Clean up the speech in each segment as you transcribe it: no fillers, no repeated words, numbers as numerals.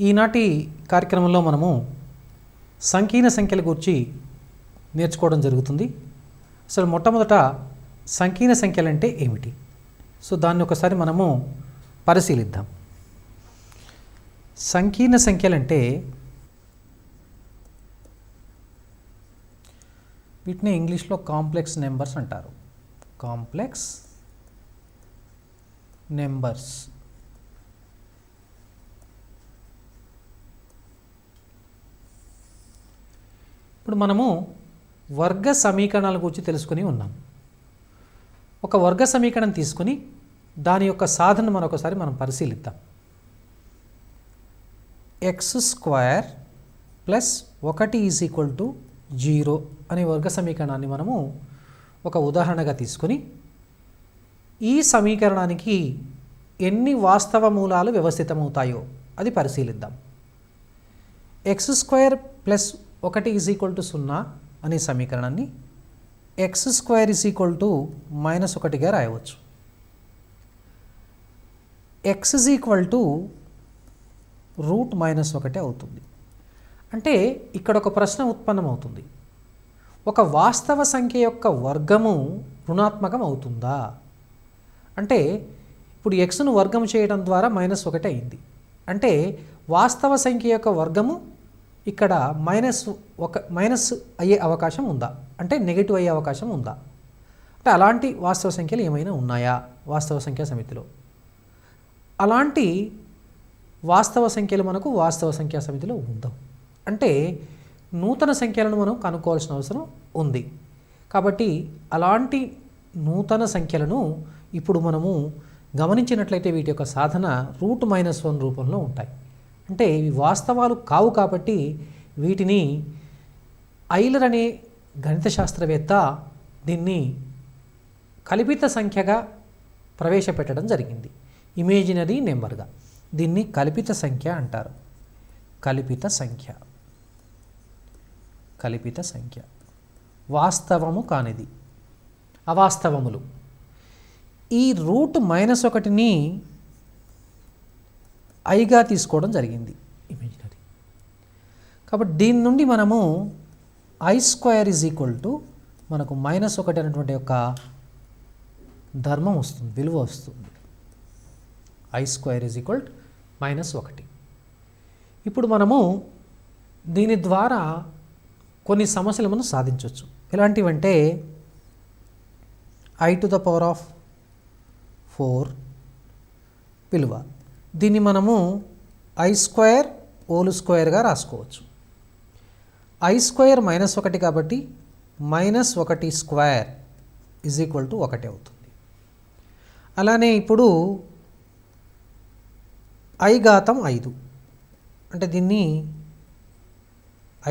ఈనాటి కార్యక్రమంలో మనము సంకీర్ణ సంఖ్యల గురించి నేర్చుకోవడం జరుగుతుంది. అసలు మొట్టమొదట సంకీర్ణ సంఖ్యలు అంటే ఏమిటి? సో దాన్ని ఒకసారి మనము పరిశీలిద్దాం. సంకీర్ణ సంఖ్యలంటే వీటిని ఇంగ్లీష్లో కాంప్లెక్స్ నెంబర్స్ అంటారు. Complex numbers. ఇప్పుడు మనము వర్గ సమీకరణాల గురించి తెలుసుకుని ఉన్నాం. ఒక వర్గ సమీకరణం తీసుకుని దాని యొక్క సాధన మరొకసారి మనం పరిశీలిద్దాం. x² ప్లస్ 1 = 0 అనే వర్గ సమీకరణాన్ని మనము ఒక ఉదాహరణగా తీసుకుని ఈ సమీకరణానికి ఎన్ని వాస్తవ మూలాలు వ్యవస్థితమవుతాయో అది పరిశీలిద్దాం. x² ప్లస్ 1 = 0 అనే సమీకరణాన్ని x² -1గా రాయవచ్చు. x √-1 అవుతుంది. అంటే ఇక్కడ ఒక ప్రశ్న ఉత్పన్నమవుతుంది. ఒక వాస్తవ సంఖ్య యొక్క వర్గము రుణాత్మకం అవుతుందా? అంటే ఇప్పుడు xను వర్గం చేయడం ద్వారా -1 అయింది. అంటే వాస్తవ సంఖ్య యొక్క వర్గము ఇక్కడ మైనస్ అయ్యే అవకాశం ఉందా? అంటే నెగిటివ్ అయ్యే అవకాశం ఉందా? అంటే అలాంటి వాస్తవ సంఖ్యలు ఏమైనా ఉన్నాయా వాస్తవ సంఖ్యా సమితిలో? అలాంటి వాస్తవ సంఖ్యలు మనకు వాస్తవ సంఖ్యా సమితిలో ఉండవు. అంటే నూతన సంఖ్యలను మనం కనుక్కోవాల్సిన అవసరం ఉంది. కాబట్టి అలాంటి నూతన సంఖ్యలను ఇప్పుడు మనము గమనించినట్లయితే వీటి యొక్క సాధన √-1 రూపంలో ఉంటాయి. అంటే ఇవి వాస్తవాలు కావు కాబట్టి వీటిని ఐలర్ అనే గణిత శాస్త్రవేత్త దీన్ని కల్పిత సంఖ్యగా ప్రవేశపెట్టడం జరిగింది. ఇమేజినరీ నెంబర్గా దీన్ని కల్పిత సంఖ్య అంటారు. కల్పిత సంఖ్య వాస్తవము కానిది, అవాస్తవములు. ఈ √-1ని ఐగా తీసుకోవడం జరిగింది ఇమేజినరీ. కాబట్టి దీని నుండి మనము I² మనకు -1 అనేటువంటి ఒక ధర్మం వస్తుంది, విలువ వస్తుంది. I² -1. ఇప్పుడు మనము దీని ద్వారా కొన్ని సమస్యలు మనం సాధించవచ్చు. ఎలాంటివంటే I⁴ విలువ, దీన్ని మనము I²² రాసుకోవచ్చు. I² -1 కాబట్టి -1² 1 అవుతుంది. అలానే ఇప్పుడు I⁵ అంటే దీన్ని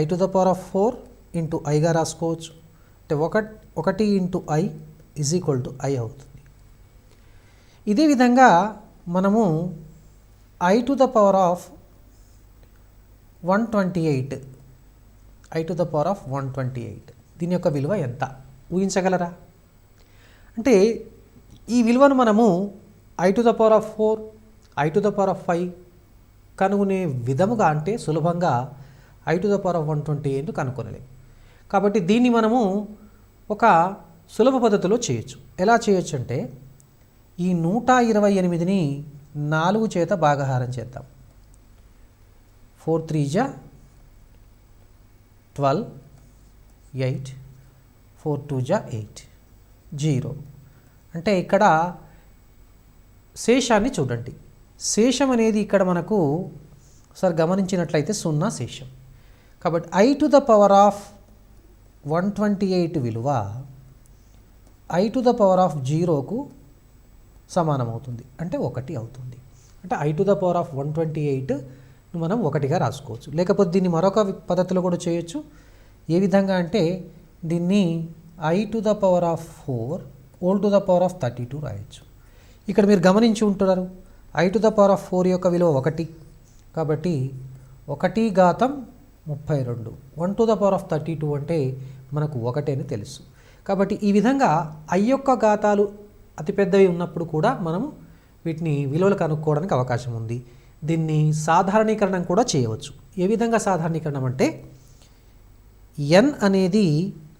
I⁴ × I రాసుకోవచ్చు. అంటే 1 × I I అవుతుంది. ఇదే విధంగా మనము I⁻128 దీని యొక్క విలువ ఎంత ఊహించగలరా? అంటే ఈ విలువను మనము I⁴, I⁵ కనుగొనే విధముగా అంటే సులభంగా I⁻128 కనుక్కొనలేము. కాబట్టి దీన్ని మనము ఒక సులభ పద్ధతిలో చేయొచ్చు. ఎలా చేయొచ్చు అంటే ఈ 128ని 4 చేత భాగాహారం చేద్దాం. 4 × 3 = 12, 8, 4 × 2 = 8, 0. అంటే ఇక్కడ శేషాన్ని చూడండి. శేషం అనేది ఇక్కడ మనకు ఒకసారి గమనించినట్లయితే 0 శేషం. కాబట్టి I⁻128 విలువ I⁻0కు సమానమవుతుంది. అంటే 1 అవుతుంది. అంటే I⁻128 మనం 1గా రాసుకోవచ్చు. లేకపోతే దీన్ని మరొక పద్ధతిలో కూడా చేయొచ్చు. ఏ విధంగా అంటే దీన్ని I⁻4 రాయొచ్చు. ఇక్కడ మీరు గమనించి ఉంటున్నారు I⁻4 యొక్క విలువ 1 కాబట్టి 1/32. 1/32 అంటే మనకు 1 అని తెలుసు. కాబట్టి ఈ విధంగా I యొక్క ఘాతాలు అతిపెద్దవి ఉన్నప్పుడు కూడా మనము వీటిని విలువలు కనుక్కోవడానికి అవకాశం ఉంది. దీన్ని సాధారణీకరణం కూడా చేయవచ్చు. ఏ విధంగా సాధారణీకరణం అంటే n అనేది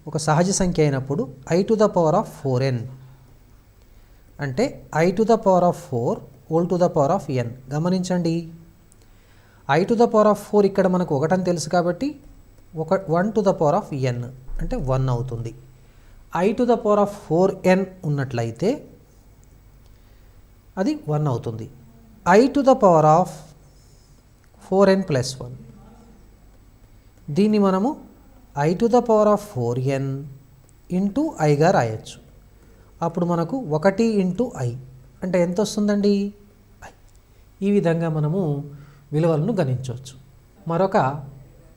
ఒక సహజ సంఖ్య అయినప్పుడు i⁴n అంటే i⁴ whole to the power of n. గమనించండి, i⁴ ఇక్కడ మనకు 1 అని తెలుసు కాబట్టి 1⁴n అంటే 1 అవుతుంది. i⁴n ఉన్నట్లయితే అది 1 అవుతుంది. i⁴n + 1 దీన్ని మనము i⁴n ఇంటూ ఐగా రాయొచ్చు. అప్పుడు మనకు 1 ఇంటూ ఐ అంటే ఎంత వస్తుందండి? ఐ. ఈ విధంగా మనము విలువలను గణించవచ్చు. మరొక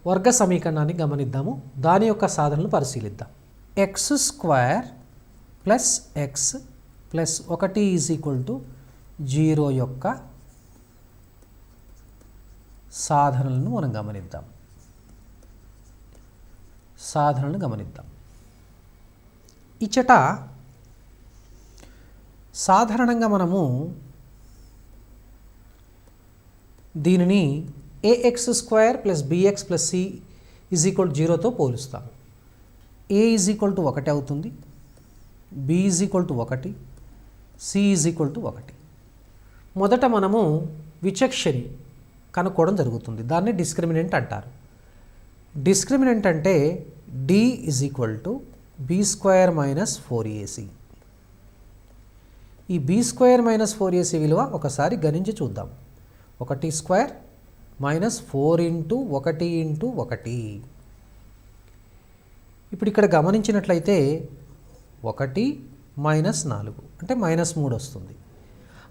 వర్గ సమీకరణాన్ని గమనిద్దాము. దాని యొక్క సాధనలు పరిశీలిద్దాం. x² + x + 1 = 0 యొక్క సాధనలను మనం గమనిద్దాం. ఇచ్చట సాధారణంగా మనము దీనిని ax² + bx + c = 0తో పోలుస్తాము. a 1 అవుతుంది, b 1, c 1. మొదట మనము విచక్షణి కనుక్కోవడం జరుగుతుంది. దాన్ని డిస్క్రిమినెంట్ అంటారు. డిస్క్రిమినెంట్ అంటే d = b² - 4ac. ఈ b² - 4ac విలువ ఒకసారి గణించి చూద్దాం. 1² - 4 × 1 × 1. ఇప్పుడు ఇక్కడ గమనించినట్లయితే 1 - 4 అంటే -3 వస్తుంది.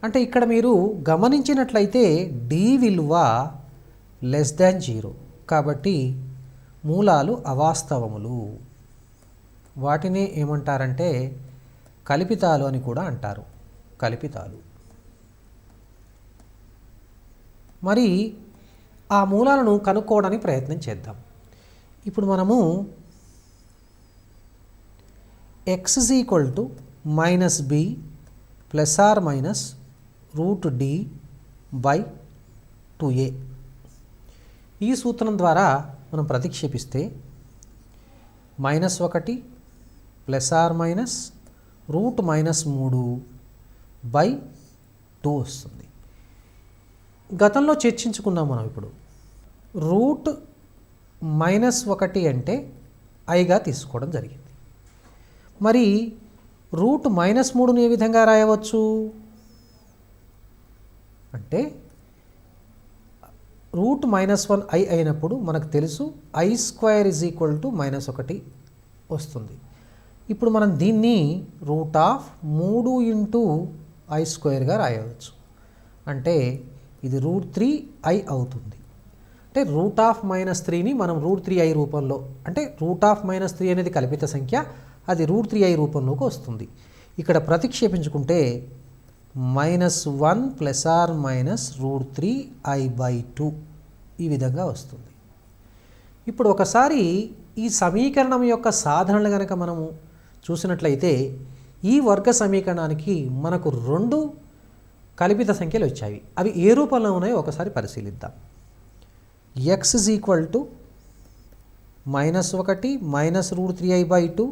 అంటే ఇక్కడ మీరు గమనించినట్లయితే d విలువ <0, కాబట్టి మూలాలు అవాస్తవములు. వాటిని ఏమంటారంటే కల్పితాలు అని కూడా అంటారు. కల్పితాలు. మరి ఆ మూలాలను కనుక్కోవడానికి ప్రయత్నం చేద్దాం. ఇప్పుడు మనము x = -b ± √d/2a. ఈ సూత్రం ద్వారా మనం ప్రతిక్షేపిస్తే -1 ± √−3/2 వస్తుంది. గతంలో చర్చించుకున్నాం మనం. ఇప్పుడు √-1 అంటే ఐగా తీసుకోవడం జరిగింది. మరి √-3ని ఏ విధంగా రాయవచ్చు అంటే √-1i అయినప్పుడు మనకు తెలుసు i² = -1 వస్తుంది. ఇప్పుడు మనం దీన్ని √3 × i² రాయవచ్చు. అంటే ఇది √3i అవుతుంది. అంటే √-3ని మనం √3i రూపంలో, అంటే √-3 అనేది కల్పిత సంఖ్య, అది √3i రూపంలోకి వస్తుంది. ఇక్కడ ప్రతిక్షేపించుకుంటే -1 ± √3i/2 ఈ విధంగా వస్తుంది. ఇప్పుడు ఒకసారి ఈ సమీకరణం యొక్క సాధనలు కనుక మనము చూసినట్లయితే ఈ వర్గ సమీకరణానికి మనకు 2 కల్పిత సంఖ్యలు వచ్చాయి. అవి ఏ రూపంలో ఉన్నాయో ఒకసారి పరిశీలిద్దాం. x = -1 √3i/2,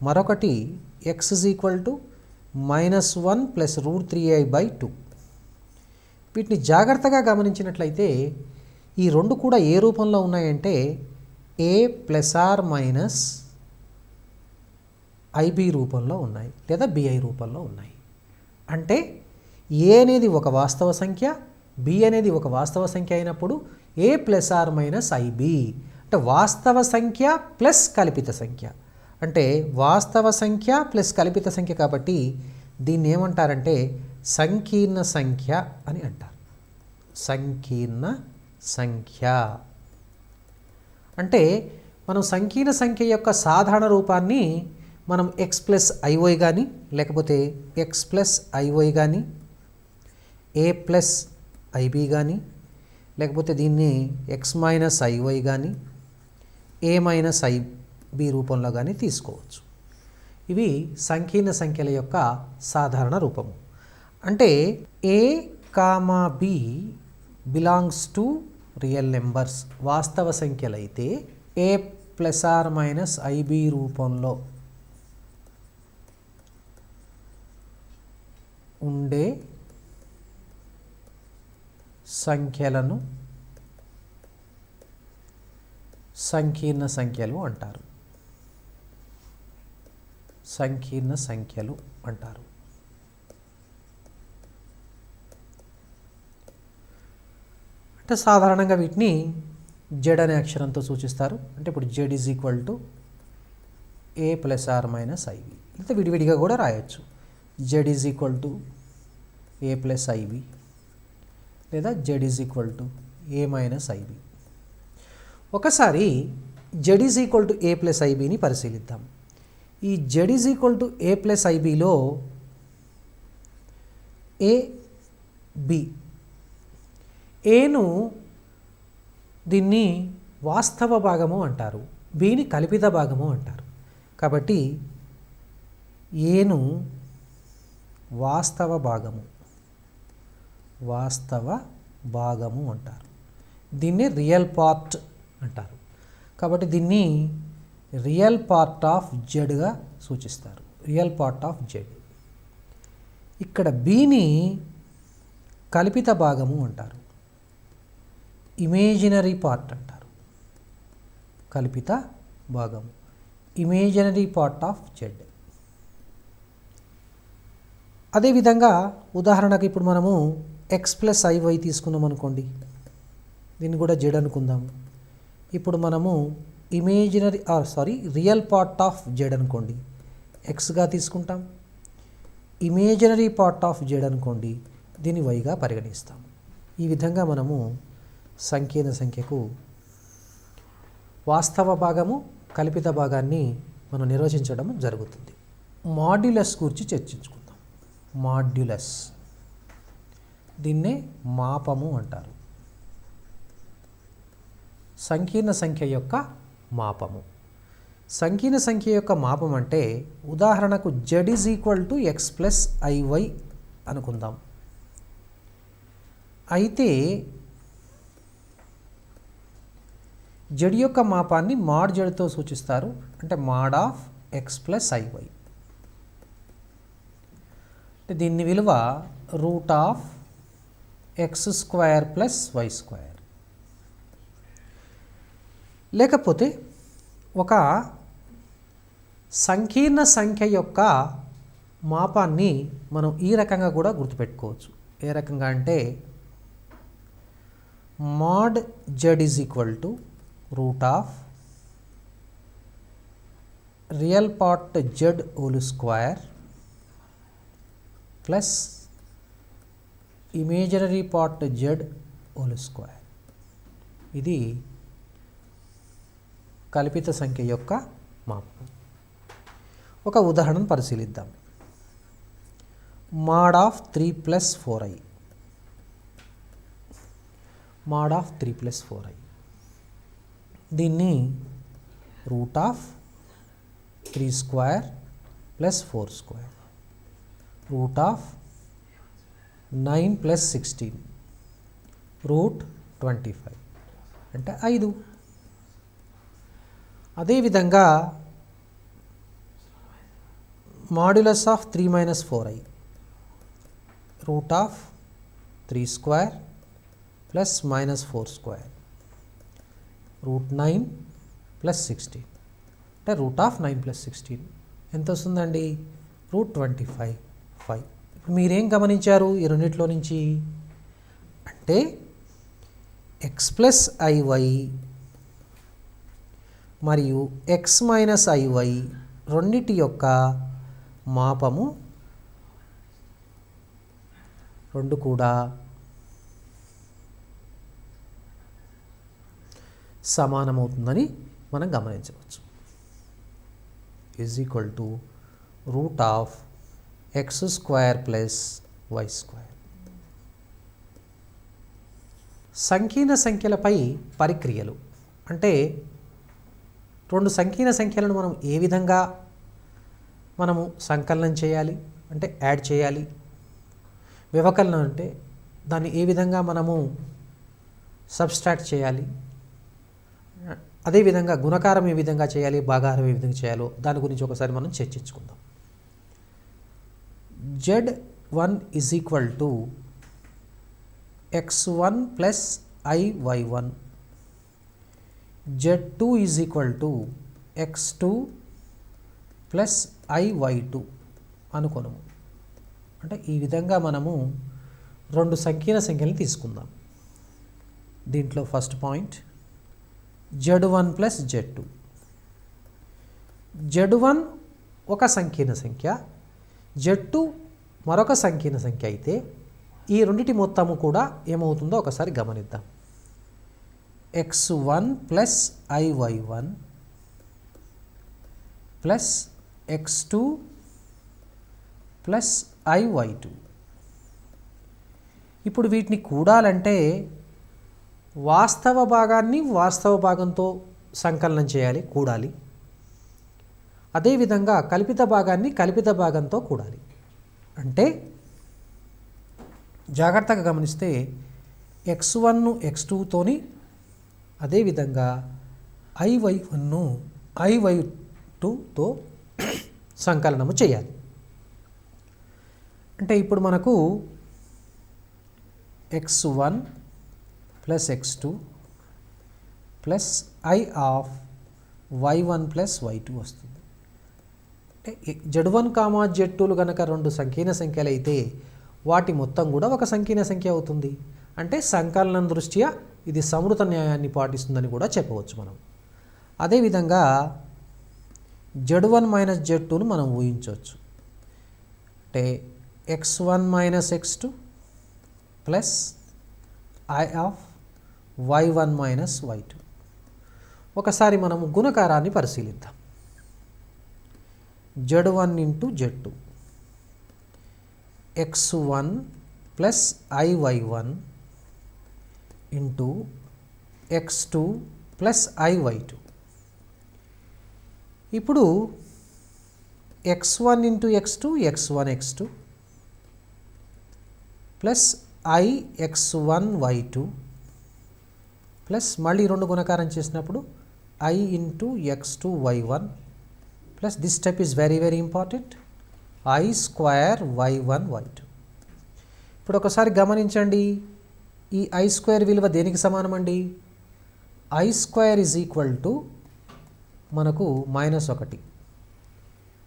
మరొకటి x = -1 +√3i/2. వీటిని జాగ్రత్తగా గమనించినట్లయితే ఈ 2 కూడా ఏ రూపంలో ఉన్నాయంటే a ± ib రూపంలో ఉన్నాయి, లేదా bi రూపంలో ఉన్నాయి. అంటే a అనేది ఒక వాస్తవ సంఖ్య, b అనేది ఒక వాస్తవ సంఖ్య అయినప్పుడు a ± ib అంటే వాస్తవ సంఖ్య ప్లస్ కల్పిత సంఖ్య. అంటే వాస్తవ సంఖ్య ప్లస్ కల్పిత సంఖ్య కాబట్టి దీన్ని ఏమంటారంటే సంకీర్ణ సంఖ్య అని అంటారు. సంకీర్ణ సంఖ్య అంటే మనం సంకీర్ణ సంఖ్య యొక్క సాధారణ రూపాన్ని మనం x + iy కానీ, లేకపోతే x + iy కానీ, a + ib కానీ, లేకపోతే దీన్ని x - iy కానీ, a - ib రూపంలో కానీ తీసుకోవచ్చు. ఇవి సంకీర్ణ సంఖ్యల యొక్క సాధారణ రూపము. అంటే a comma b belongs to real numbers వాస్తవ సంఖ్యలైతే a plus or minus i b రూపంలో ఉండే సంఖ్యలను సంకీర్ణ సంఖ్యలు అంటారు. సంకీర్ణ సంఖ్యలు అంటారు. అంటే సాధారణంగా వీటిని జెడ్ అనే అక్షరంతో సూచిస్తారు. అంటే ఇప్పుడు z is equal to a plus or minus i b. ఇంత విడివిడిగా కూడా రాయొచ్చు. Z is equal to a plus i b లేదా z is equal to a minus i b. ఒకసారి z is equal to a plus ఐబిని పరిశీలిద్దాం. ఈ z is equal to a plus ఐబిలో ఏ బి, ఏను దీన్ని వాస్తవ భాగము అంటారు, బిని కల్పిత భాగము అంటారు. కాబట్టి ఏను వాస్తవ భాగము అంటారు. దీన్ని రియల్ పార్ట్ అంటారు. కాబట్టి దీన్ని రియల్ పార్ట్ ఆఫ్ జెడ్గా సూచిస్తారు. Real part of Z. ఇక్కడ బిని కల్పిత భాగము అంటారు, ఇమేజినరీ పార్ట్ అంటారు. కల్పిత భాగము, ఇమేజినరీ పార్ట్ ఆఫ్ జెడ్. అదేవిధంగా ఉదాహరణకు ఇప్పుడు మనము ఎక్స్ ప్లస్ ఐవై తీసుకున్నాం అనుకోండి, దీన్ని కూడా జెడ్ అనుకుందాము. ఇప్పుడు మనము రియల్ పార్ట్ ఆఫ్ జెడ్ అనుకోండి, ఎక్స్గా తీసుకుంటాం. ఇమేజినరీ పార్ట్ ఆఫ్ జెడ్ అనుకోండి, దీన్ని వైగా పరిగణిస్తాం. ఈ విధంగా మనము సంకీర్ణ సంఖ్యకు వాస్తవ భాగము, కల్పిత భాగాన్ని మనం నిర్వచించడం జరుగుతుంది. మాడ్యులస్ గురించి చర్చించుకుందాం. మాడ్యులస్, దీన్నే మాపము అంటారు. సంకీర్ణ సంఖ్య యొక్క మాపము. సంకీర్ణ సంఖ్య యొక్క మాపం అంటే ఉదాహరణకు z is equal to x plus i y అనుకుందాం. అయితే జెడ్ యొక్క మాపాన్ని మాడ్ జెడ్తో సూచిస్తారు. అంటే mod of x plus i y. దీని విలువ root of x square plus y square. లేకపోతే ఒక సంకీర్ణ సంఖ్య యొక్క మాపాన్ని మనం ఈ రకంగా కూడా గుర్తుపెట్టుకోవచ్చు. ఏ రకంగా అంటే mod z is equal to root of real part z whole square plus imaginary part z whole square. ఇది కల్పిత సంఖ్య యొక్క మాపం. ఒక ఉదాహరణను పరిశీలిద్దాం. Mod of 3 plus 4i. Mod of 3 plus 4i. దీన్ని root of 3 square plus 4 square, root of 9 plus 16, root 25 అంటే 5. అదేవిధంగా modulus of 3 minus 4i, root of 3 square plus minus 4 square, route 9 plus 16 అంటే రూట్ ఆఫ్ 9 ప్లస్ 16 ఎంత వస్తుందండి? Route 25. ఇప్పుడు మీరేం గమనించారు ఈ రెండిట్లో నుంచి? అంటే ఎక్స్ ప్లస్ ఐవై మరియు ఎక్స్ మైనస్ ఐవై రెండిటి యొక్క మాపము రెండు కూడా సమానమవుతుందని మనం గమనించవచ్చు. Is equal to root of x square plus y square. సంకీర్ణ సంఖ్యలపై పరిక్రియలు అంటే రెండు సంకీర్ణ సంఖ్యలను మనం ఏ విధంగా మనము సంకలనం చేయాలి అంటే యాడ్ చేయాలి, వ్యవకలనం అంటే దాన్ని ఏ విధంగా మనము సబ్స్ట్రాక్ట్ చేయాలి, అదేవిధంగా గుణకారం ఏ విధంగా చేయాలి, భాగాహారం ఏ విధంగా చేయాలో దాని గురించి ఒకసారి మనం చర్చించుకుందాం. Z1 is equal to x1 plus iy1, Z2 is equal to x2 plus iy2 అనుకోనము. అంటే ఈ విధంగా మనము రెండు సంకీర్ణ సంఖ్యలను తీసుకుందాం. దీంట్లో first point Z1 plus Z2. Z1 ఒక సంకీర్ణ సంఖ్య, Z2 మరొక సంకీర్ణ సంఖ్య అయితే ఈ రెండిటి మొత్తము కూడా ఏమవుతుందో ఒకసారి గమనిద్దాం. x1 plus iy1 plus x2 plus iy2. ఇప్పుడు వీటిని కూడాలంటే వాస్తవ భాగాన్ని వాస్తవ భాగంతో సంకలనం చేయాలి, కూడాలి. అదేవిధంగా కల్పిత భాగాన్ని కల్పిత భాగంతో కూడాలి. అంటే జాగ్రత్తగా గమనిస్తే x1ను x2తోని, అదేవిధంగా iy1ను iy2తో సంకలనము చేయాలి. అంటే ఇప్పుడు మనకు x1 plus x2 plus i of y1 plus y2 వస్తుంది. అంటే Z1, Z2లు కనుక రెండు సంకీర్ణ సంఖ్యలు అయితే వాటి మొత్తం కూడా ఒక సంకీర్ణ సంఖ్య అవుతుంది. అంటే సంకలనం దృష్ట్యా ఇది సమృత న్యాయాన్ని పాటిస్తుందని కూడా చెప్పవచ్చు మనం. అదేవిధంగా Z1 మైనస్ Z2ను మనం ఊహించవచ్చు. అంటే x1 minus x2 plus i of y1 minus y2. ఒకసారి మనము గుణకారాన్ని పరిశీలిద్దాం. Z1 into Z2 x1 plus iy1 into x2 plus iy2. ఇప్పుడు x1 into x2 x1 x2 plus i x1 y2 plus మళ్ళీ రెండు గుణకారం చేసినప్పుడు i into x2 y1 plus this step is very very important, i square y1 y2. ఇప్పుడు ఒకసారి గమనించండి, ఈ i square విలువ దేనికి సమానం అండి? i square is equal to మనకు -1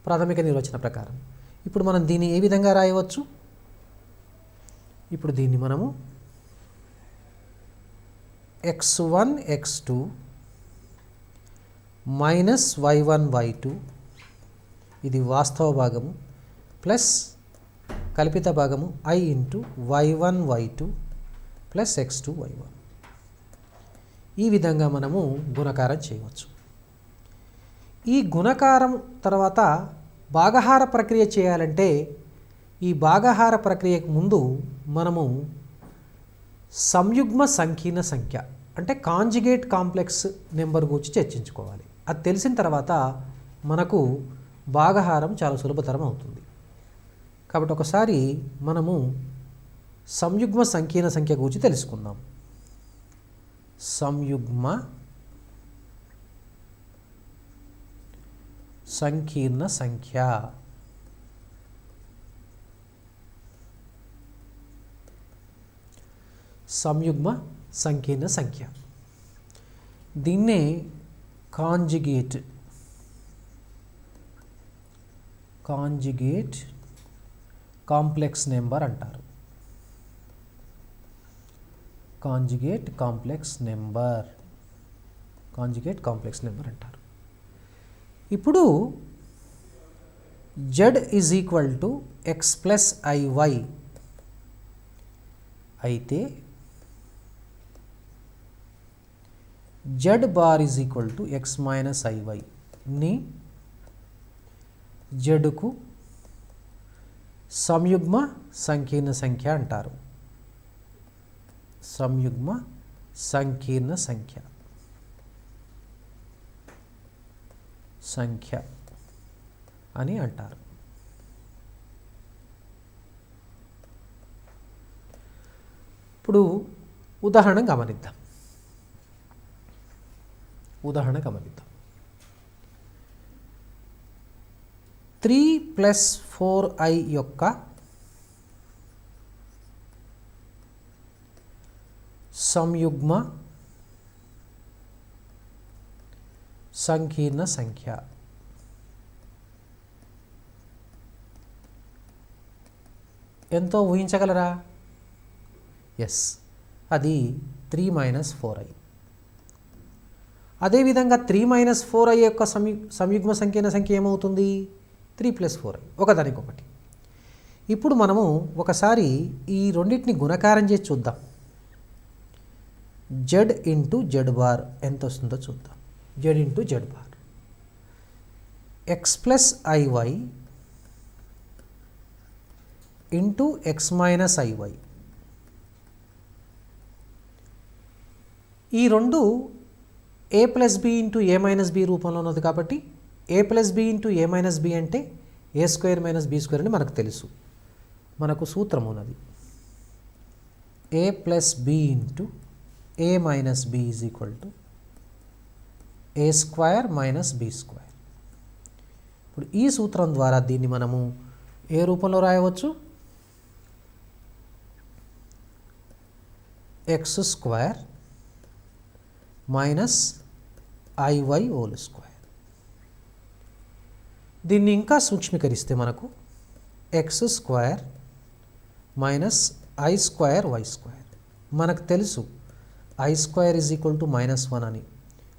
ప్రాథమిక నిర్వచన ప్రకారం. ఇప్పుడు మనం దీన్ని ఏ విధంగా రాయవచ్చు? ఇప్పుడు దీన్ని మనము x1 x2 minus y1 y2 ఇది వాస్తవ భాగము ప్లస్ కల్పిత భాగము i into y1 y2 plus x2 y1. ఈ విధంగా మనము గుణకారం చేయవచ్చు. ఈ గుణకారం తర్వాత భాగహార ప్రక్రియ చేయాలంటే ఈ భాగహార ప్రక్రియకు ముందు మనము సంయుగ్మ సంకీర్ణ సంఖ్య అంటే కాంజుగేట్ కాంప్లెక్స్ నెంబర్ గురించి చర్చించుకోవాలి. అది తెలిసిన తర్వాత మనకు భాగహారం చాలా సులభతరం అవుతుంది. కాబట్టి ఒకసారి మనము సంయుగ్మ సంకీర్ణ సంఖ్య గురించి తెలుసుకుందాం. సంయుగ్మ సంకీర్ణ సంఖ్య సంయుగ్మ సంకీర్ణ సంఖ్య దీన్నే కాంజుగేట్ కాంప్లెక్స్ నెంబర్ అంటారు. కాంజుగేట్ కాంప్లెక్స్ నెంబర్ అంటారు. ఇప్పుడు z is equal to x plus iy అయితే z bar is equal to x minus iy ని జడ్కు సంయుగ్మ సంకీర్ణ సంఖ్య అంటారు. సంయుగ్మ సంకీర్ణ సంఖ్య అని అంటారు. ఇప్పుడు ఉదాహరణ గమనిద్దాం. 3 + 4i యొక్క సంయుగ్మ సంకీర్ణ సంఖ్య ఎంతో ఊహించగలరా? ఎస్, అది 3 - 4i. అదేవిధంగా 3 - 4i యొక్క సంయుగ్మ సంకీర్ణ సంఖ్య ఏమవుతుంది? 3 + 4i, ఒకదానికొకటి. ఇప్పుడు మనము ఒకసారి ఈ రెండింటిని గుణకారం చేసి చూద్దాం. z × z బార్ ఎంత వస్తుందో చూద్దాం. z × z bar x + iy × x - iy. ఈ రెండు a + b × a - b రూపంలో ఉన్నది కాబట్టి a + b × a - b అంటే a² - b² అని మనకు తెలుసు. మనకు సూత్రం ఉన్నది. a + b × a - b = a² - b². ఇప్పుడు ఈ సూత్రం ద్వారా దీన్ని మనము ఏ రూపంలో రాయవచ్చు? x² - iy². దీన్ని ఇంకా సూక్ష్మీకరిస్తే మనకు x² - i²y². మనకు తెలుసు i² = -1 అని.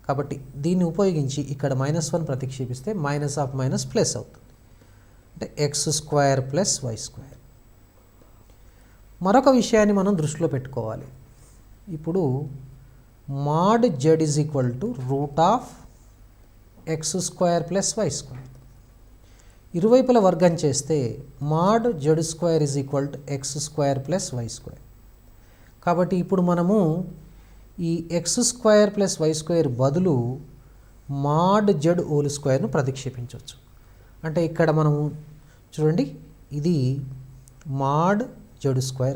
కాబట్టి దీన్ని ఉపయోగించి ఇక్కడ -1 ప్రతిక్షేపిస్తే -−, ప్లస్ అవుతుంది. అంటే x² + y². మరొక విషయాన్ని మనం దృష్టిలో పెట్టుకోవాలి. ఇప్పుడు mod z √x² + y². ఇరువైపుల వర్గం చేస్తే mod z² x² + y². కాబట్టి ఇప్పుడు మనము ఈ x² + y² బదులు mod z² ప్రతిక్షేపించవచ్చు. అంటే ఇక్కడ మనము చూడండి, ఇది mod z²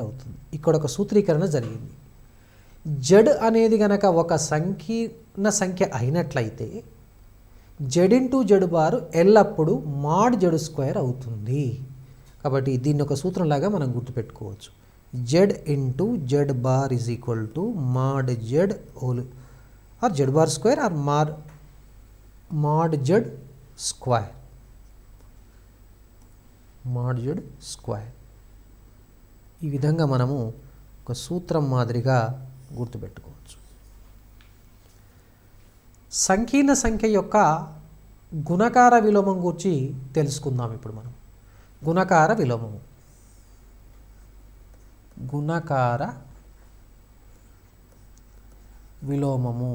అవుతుంది. ఇక్కడ ఒక సూత్రీకరణ జరిగింది. z అనేది గనక ఒక సంకీర్ణ సంఖ్య అయినట్లయితే z × z బార్ ఎల్లప్పుడూ mod z² అవుతుంది. కాబట్టి దీన్ని ఒక సూత్రంలాగా మనం గుర్తుపెట్టుకోవచ్చు. z × z bar = mod z or z bar square or mod z². mod z². ఈ విధంగా మనము ఒక సూత్రం మాదిరిగా గుర్తుపెట్టుకోవచ్చు. సంకీర్ణ సంఖ్య యొక్క గుణకార విలోమం గురించి తెలుసుకుందాం. ఇప్పుడు మనం గుణకార విలోమము. గుణకార విలోమము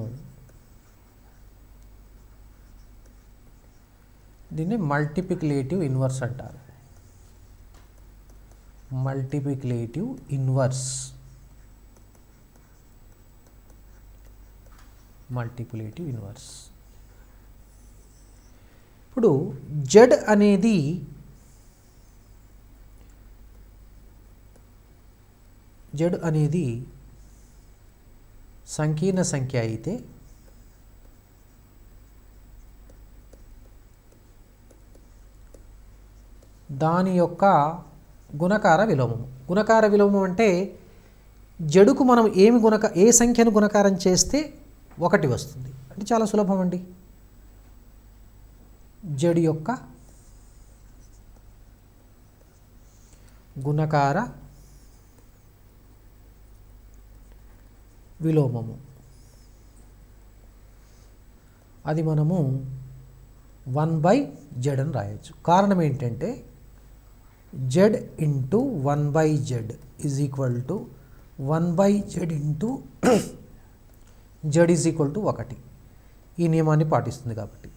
దీన్ని మల్టిప్లికేటివ్ ఇన్వర్స్ అంటారు. Multiplicative inverse. Multiplicative inverse. ఇప్పుడు z అనేది సంకీర్ణ సంఖ్య అయితే దాని యొక్క గుణకార విలోమము. గుణకార విలోమం అంటే జడుకు మనం ఏ సంఖ్యను గుణకారం చేస్తే 1 వస్తుంది. అంటే చాలా సులభం అండి. z యొక్క గుణకార విలోమము, అది మనము 1/z అని రాయొచ్చు. కారణం ఏంటంటే z × 1/z = 1/z × z = 1. ఈ నియమాన్ని పాటిస్తుంది కాబట్టి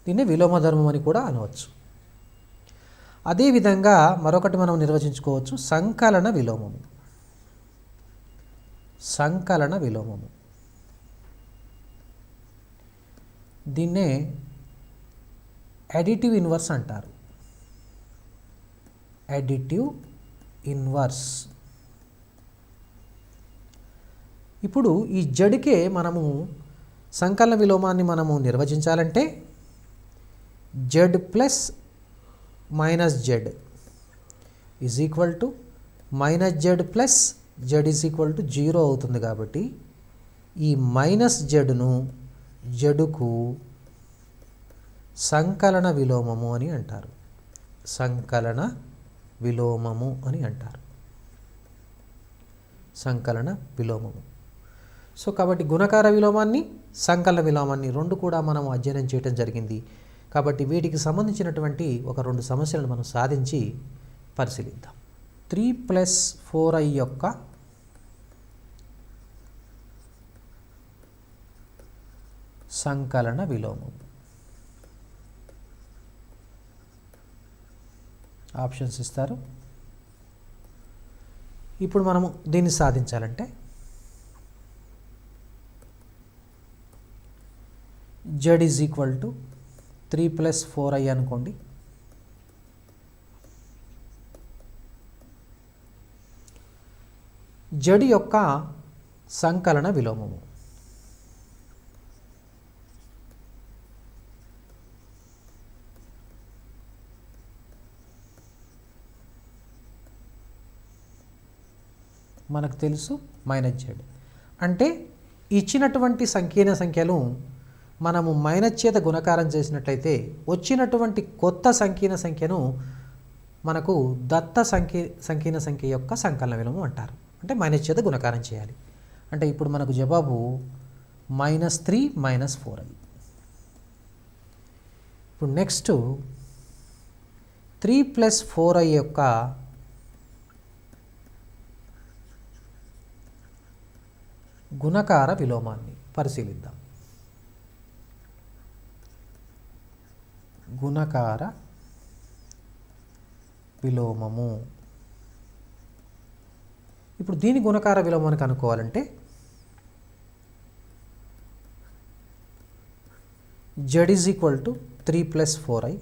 దీన్ని విలోమ ధర్మం అని కూడా అనవచ్చు. అదేవిధంగా మరొకటి మనం నిర్వచించుకోవచ్చు, సంకలన విలోమము. సంకలన విలోమము దీన్నే అడిటివ్ ఇన్వర్స్ అంటారు. Additive inverse. ఇప్పుడు ఈ జడ్కే మనము సంకలన విలోమాన్ని మనము నిర్వచించాలంటే z plus minus z is equal to minus z plus z is equal to 0 అవుతుంది. కాబట్టి ఈ మైనస్ జెడ్ను జెడ్కు సంకలన విలోమము అని అంటారు. సంకలన విలోమము అని అంటారు. సంకలన విలోమము. సో కాబట్టి గుణకార విలోమాన్ని సంకలన విలోమాన్ని రెండు కూడా మనం అధ్యయనం చేయడం జరిగింది. కాబట్టి వీటికి సంబంధించినటువంటి ఒక 2 సమస్యలను మనం సాధించి పరిశీలిద్దాం. 3 + 4i యొక్క సంకలన విలోమం. ఆప్షన్స్ ఇస్తారు. ఇప్పుడు మనము దీన్ని సాధించాలంటే z is equal to 3 + 4i అనుకోండి. z యొక్క సంకలన విలోమము. మనకు తెలుసు -z. అంటే ఇచ్చినటువంటి సంకీర్ణ సంఖ్యలు మనము మైనస్ చేత గుణకారం చేసినట్లయితే వచ్చినటువంటి కొత్త సంకీర్ణ సంఖ్యను మనకు దత్త సంకీర్ణ సంఖ్య యొక్క సంకలన విలోమం అంటారు. అంటే మైనస్ చేత గుణకారం చేయాలి. అంటే ఇప్పుడు మనకు జవాబు -3 - 4i. ఇప్పుడు నెక్స్ట్ 3 + 4i యొక్క గుణకార విలోమాన్ని పరిశీలిద్దాం. గుణకార విలోమము. ఇప్పుడు దీని గుణకార విలోమాన్ని కనుక్కోవాలంటే z is equal to 3 + 4i.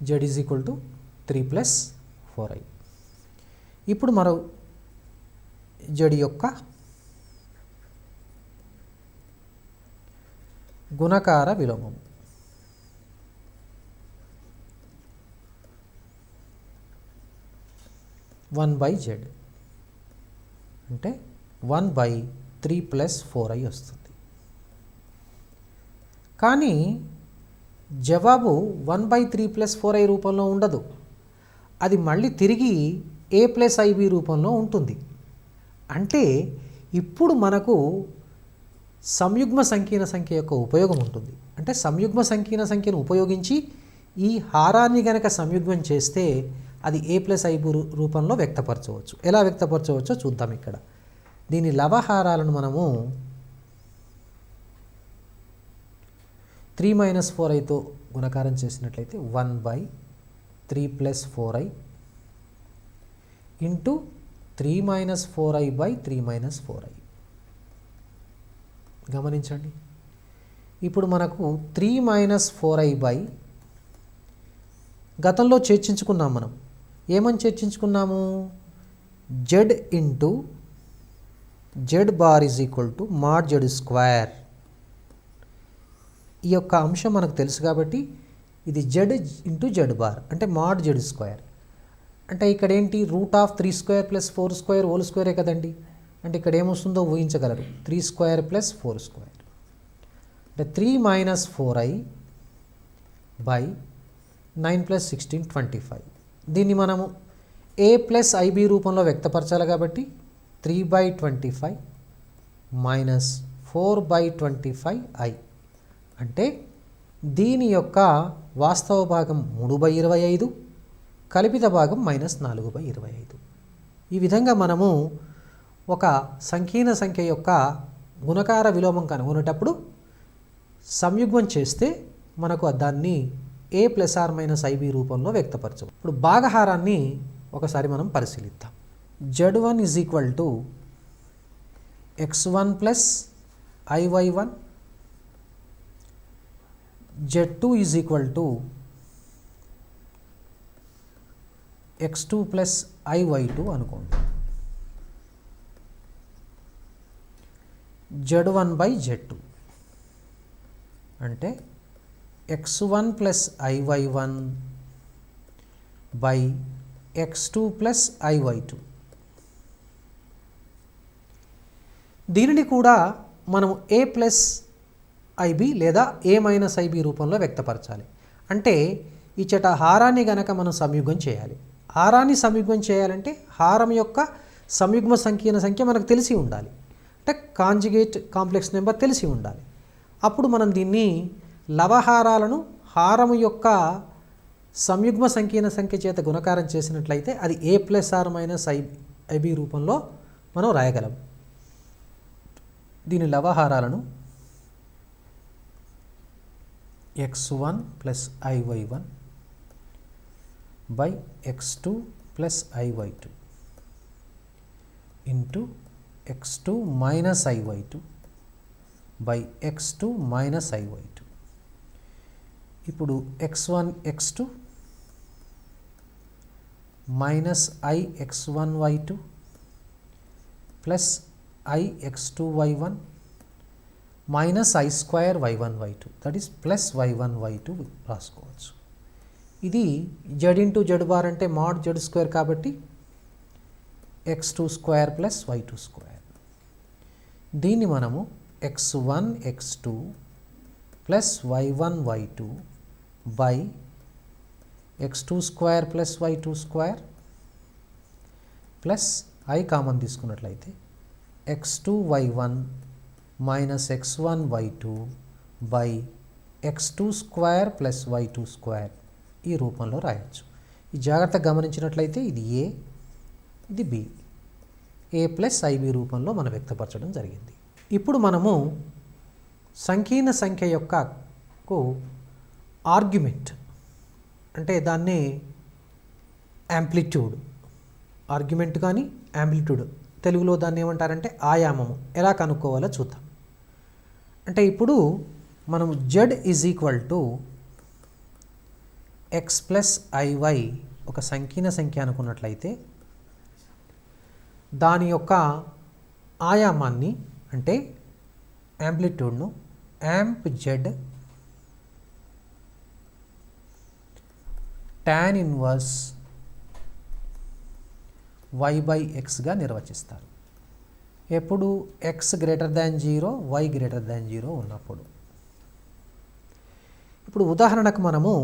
z is equal to 3 + 4i. ఇప్పుడు మరో z యొక్క గుణకార విలోమం. (1/z) అంటే 1/3 + 4i వస్తుంది. కానీ జవాబు 1/3 + 4i రూపంలో ఉండదు. అది మళ్ళీ తిరిగి a + ib రూపంలో ఉంటుంది. అంటే ఇప్పుడు మనకు సంయుగ్మ సంకీర్ణ సంఖ్య యొక్క ఉపయోగం ఉంటుంది. అంటే సంయుగ్మ సంకీర్ణ సంఖ్యను ఉపయోగించి ఈ హారాన్ని గనక సంయుగ్మం చేస్తే అది a + ib రూపంలో వ్యక్తపరచవచ్చు. ఎలా వ్యక్తపరచవచ్చో చూద్దాం. ఇక్కడ దీని లవహారాలను మనము 3 - 4iతో గుణకారం చేసినట్లయితే 1/3 + 4i ఇంటూ 3 - 4i/3 - 4i. గమనించండి. ఇప్పుడు మనకు 3 - 4i గతంలో చర్చించుకున్నాం. మనం ఏమని చర్చించుకున్నాము? z into z bar is equal to mod z². ఈ యొక్క అంశం మనకు తెలుసు కాబట్టి ఇది z ఇంటూ z బార్ అంటే mod z². అంటే ఇక్కడ ఏంటి? √3² + 4² హోల్² కదండి. అంటే ఇక్కడ ఏమొస్తుందో ఊహించగలరు. 3² + 4². అంటే 3 - 4i / 9 + 16 25. దీన్ని మనము a + ib రూపంలో వ్యక్తపరచాలి కాబట్టి 3/25 - 4/25i. అంటే దీని యొక్క వాస్తవ భాగం 3/25, కల్పిత భాగం -4/25. ఈ విధంగా మనము ఒక సంకీర్ణ సంఖ్య యొక్క గుణకార విలోమం కనుగొనేటప్పుడు సంయుగ్మం చేస్తే మనకు దాన్ని a ± ib రూపంలో వ్యక్తపరచవచ్చు. ఇప్పుడు భాగహారాన్ని ఒకసారి మనం పరిశీలిద్దాం. z1 is equal to x1 + iy1, z2 is equal to x2 + iy2 అనుకోండి. z1 బై z2 అంటే x1 plus iy1 by x2 plus iy2. దీనిని కూడా మనం a ప్లస్ ib లేదా a మైనస్ ib రూపంలో వ్యక్తపరచాలి. అంటే ఇచ్చట హారాన్ని గనక మనం సంయుగం చేయాలి. హారాన్ని సంయుగం చేయాలంటే హారం యొక్క సంయుగ్మ సంకీర్ణ సంఖ్య మనకు తెలిసి ఉండాలి. అంటే కాంజుగేట్ కాంప్లెక్స్ నెంబర్ తెలిసి ఉండాలి. అప్పుడు మనం దీన్ని లవహారాలను హారము యొక్క సంయుగ్మ సంకీర్ణ సంఖ్య చేత గుణకారం చేసినట్లయితే అది a plus or minus ib రూపంలో మనం రాయగలం. దీని లవహారాలను x1 plus iy1 by x2 plus iy2 into x2 minus iy2 by x2 minus iy2. ఇప్పుడు x1 x2 minus i x1 y2 plus i x2 y1 minus i square y1 y2 that is plus y1 y2 రాసుకోవచ్చు. ఇది z into z bar అంటే mod z square కాబట్టి x2 square plus y2 square. దీన్ని మనము x1 x2 plus y1 y2 by x2 square plus y2 square plus i common తీసుకున్నట్లయితే x2 y1 minus x1 y2 by x2 square plus y2 square ఈ రూపంలో రాయొచ్చు. ఈ జాగ్రత్తగా గమనించినట్లయితే ఇది a, ఇది b, a ప్లస్ ib రూపంలో మనం వ్యక్తపరచడం జరిగింది. ఇప్పుడు మనము సంకీర్ణ సంఖ్య యొక్కకు ఆర్గ్యుమెంట్ అంటే దాన్ని యాంప్లిట్యూడ్ ఆర్గ్యుమెంట్ కానీ యాంప్లిట్యూడ్ తెలుగులో దాన్ని ఏమంటారంటే ఆయామము ఎలా కనుక్కోవాలో చూద్దాం. అంటే ఇప్పుడు మనం z is equal to x plus iy ఒక సంకీర్ణ సంఖ్య అనుకున్నట్లయితే దాని యొక్క ఆయామాన్ని అంటే యాంప్లిట్యూడ్ను amp z tan inverse y by ఎక్స్గా నిర్వచిస్తారు. ఎప్పుడు x greater than 0 y greater than 0 ఉన్నప్పుడు. ఇప్పుడు ఉదాహరణకు మనము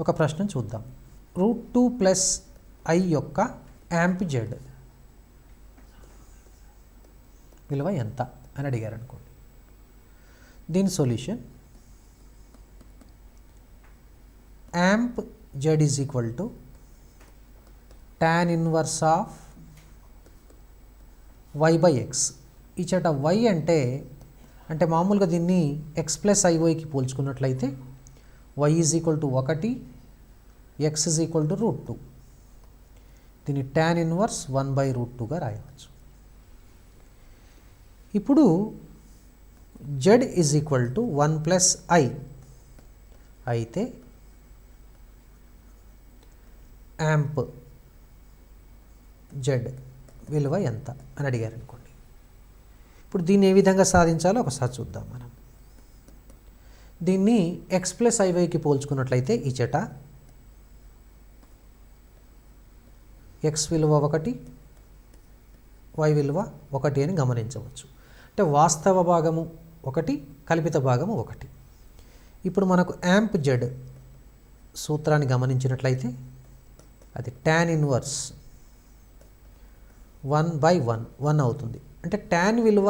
ఒక ప్రశ్న చూద్దాం. √2 ప్లస్ i యొక్క యాంప్ z విలువ ఎంత అని అడిగారు అనుకోండి. దీని solution amp z is equal to tan inverse of y by x. ఇచ్చట y అంటే మామూలుగా దీన్ని x plus iy పోల్చుకున్నట్లయితే y is equal to 1, x is equal to √2. దీన్ని tan ఇన్వర్స్ 1 బై √2గా రాయవచ్చు. ఇప్పుడు z is equal to 1 plus i అయితే amp z విలువ ఎంత అని అడిగారు అనుకోండి. ఇప్పుడు దీన్ని ఏ విధంగా సాధించాలో ఒకసారి చూద్దాం. మనం దీన్ని x ప్లస్ iy పోల్చుకున్నట్లయితే ఇచ్చట x విలువ 1, y విలువ 1 అని గమనించవచ్చు. అంటే వాస్తవ భాగము 1, కల్పిత భాగము 1. ఇప్పుడు మనకు యాంప్ z సూత్రాన్ని గమనించినట్లయితే అది tan ఇన్వర్స్ 1 బై 1 అవుతుంది. అంటే tan విలువ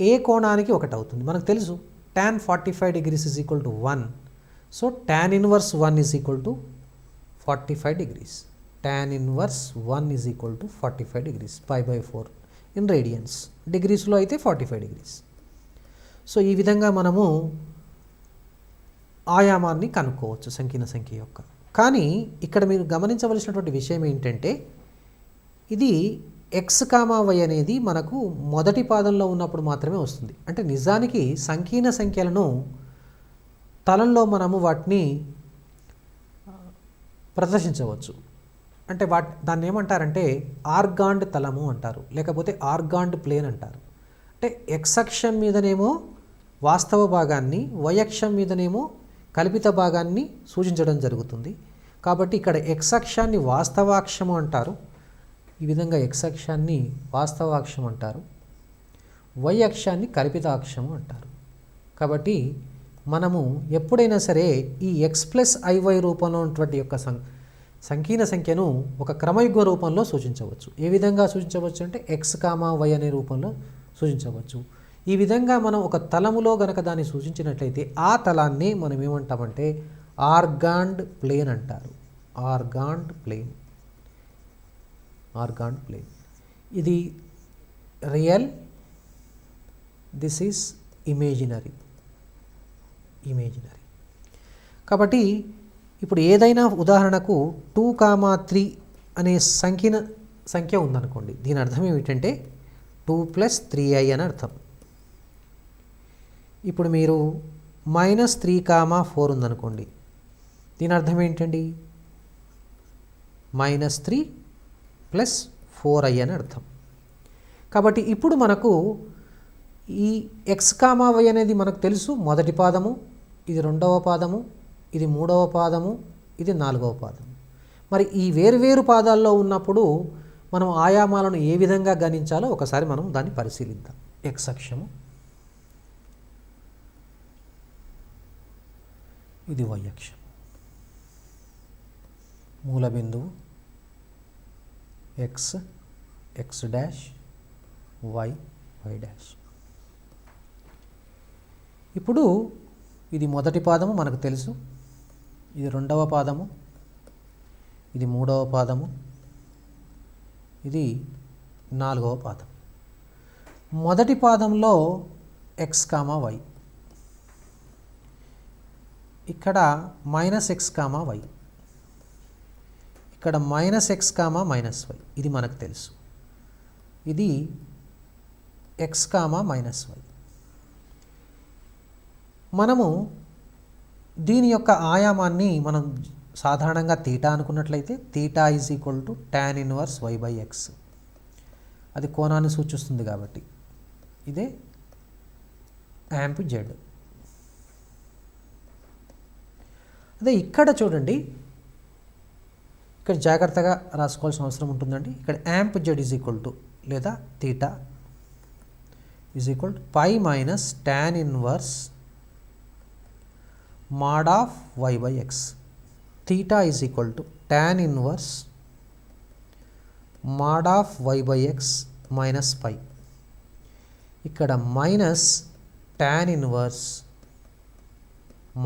ఏ కోణానికి 1 అవుతుంది. మనకు తెలుసు tan 45 degrees is equal to 1. So tan inverse 1 is equal to 45 degrees. tan inverse 1 is equal to 45 degrees π by 4 in radians. డిగ్రీస్లో అయితే 45 degrees. సో ఈ విధంగా మనము ఆయామాన్ని కనుక్కోవచ్చు సంకీర్ణ సంఖ్య యొక్క. కానీ ఇక్కడ మీరు గమనించవలసినటువంటి విషయం ఏంటంటే ఇది x, y అనేది మనకు మొదటి పాదంలో ఉన్నప్పుడు మాత్రమే వస్తుంది. అంటే నిజానికి సంకీర్ణ సంఖ్యలను తలంలో మనము వాటిని ప్రదర్శించవచ్చు. అంటే దాన్ని ఏమంటారంటే ఆర్గాండ్ తలము అంటారు, లేకపోతే ఆర్గాండ్ ప్లేన్ అంటారు. అంటే ఎక్స్ అక్షం మీదనేమో వాస్తవ భాగాన్ని, వై అక్షం మీదనేమో కల్పిత భాగాన్ని సూచించడం జరుగుతుంది. కాబట్టి ఇక్కడ ఎక్స్ అక్షాన్ని వాస్తవాక్షము అంటారు, ఈ విధంగా ఎక్స్ అక్షాన్ని వాస్తవాక్షం అంటారు, వై అక్షాన్ని కల్పితాక్షము అంటారు. కాబట్టి మనము ఎప్పుడైనా సరే ఈ ఎక్స్ ప్లస్ ఐవై రూపంలో ఉన్నటువంటి యొక్క సంకీర్ణ సంఖ్యను ఒక క్రమయుగ్మ రూపంలో సూచించవచ్చు. ఏ విధంగా సూచించవచ్చు అంటే ఎక్స్ కామా వై అనే రూపంలో సూచించవచ్చు. ఈ విధంగా మనం ఒక తలములో గనక దాన్ని సూచించినట్లయితే ఆ తలాన్ని మనం ఏమంటామంటే ఆర్గాన్డ్ ప్లేన్ అంటారు. ఆర్గాన్డ్ ప్లేన్. ఆర్గాన్డ్ ప్లేన్. ఇది real, this is imaginary. Imaginary. కాబట్టి ఇప్పుడు ఏదైనా ఉదాహరణకు 2,3 అనే సంఖ్య ఉందనుకోండి. దీని అర్థం ఏమిటంటే 2 + 3i అని అర్థం. ఇప్పుడు మీరు -3,4 ఉందనుకోండి. దీని అర్థం ఏంటండి? -3 + 4i అని అర్థం. కాబట్టి ఇప్పుడు మనకు ఈ ఎక్స్ కామా వై అనేది మనకు తెలుసు. మొదటి పాదము, ఇది రెండవ పాదము, ఇది మూడవ పాదము, ఇది నాలుగవ పాదము. మరి ఈ వేరువేరు పాదాల్లో ఉన్నప్పుడు మనం ఆయామాలను ఏ విధంగా గణించాలో ఒకసారి మనం దాన్ని పరిశీలిద్దాం. ఎక్స్ అక్షము, ఇది వై అక్షం, మూల బిందువు x, x dash, y, y dash. ఇప్పుడు ఇది మొదటి పాదము మనకు తెలుసు, ఇది రెండవ పాదము, ఇది మూడవ పాదము, ఇది నాలుగవ పాదం. మొదటి పాదంలో ఎక్స్ కామా వై, ఇక్కడ -x కామా వై, ఇక్కడ -x కామా -y, ఇది మనకు తెలుసు. ఇది x కామా -y. మనము దీని యొక్క ఆయామాన్ని మనం సాధారణంగా తీటా అనుకున్నట్లయితే తీటా = tan 1y/x. అది కోణాన్ని సూచిస్తుంది కాబట్టి ఇదే యాంప్లిట్యూడ్. అదే ఇక్కడ చూడండి, ఇక్కడ జాగ్రత్తగా రాసుకోవాల్సిన అవసరం ఉంటుందండి. ఇక్కడ యాంప్లిట్యూడ్ లేదా theta π - tan 1 mod of y/x. theta tan 1 mod of y/x minus π. ఇక్కడ tan 1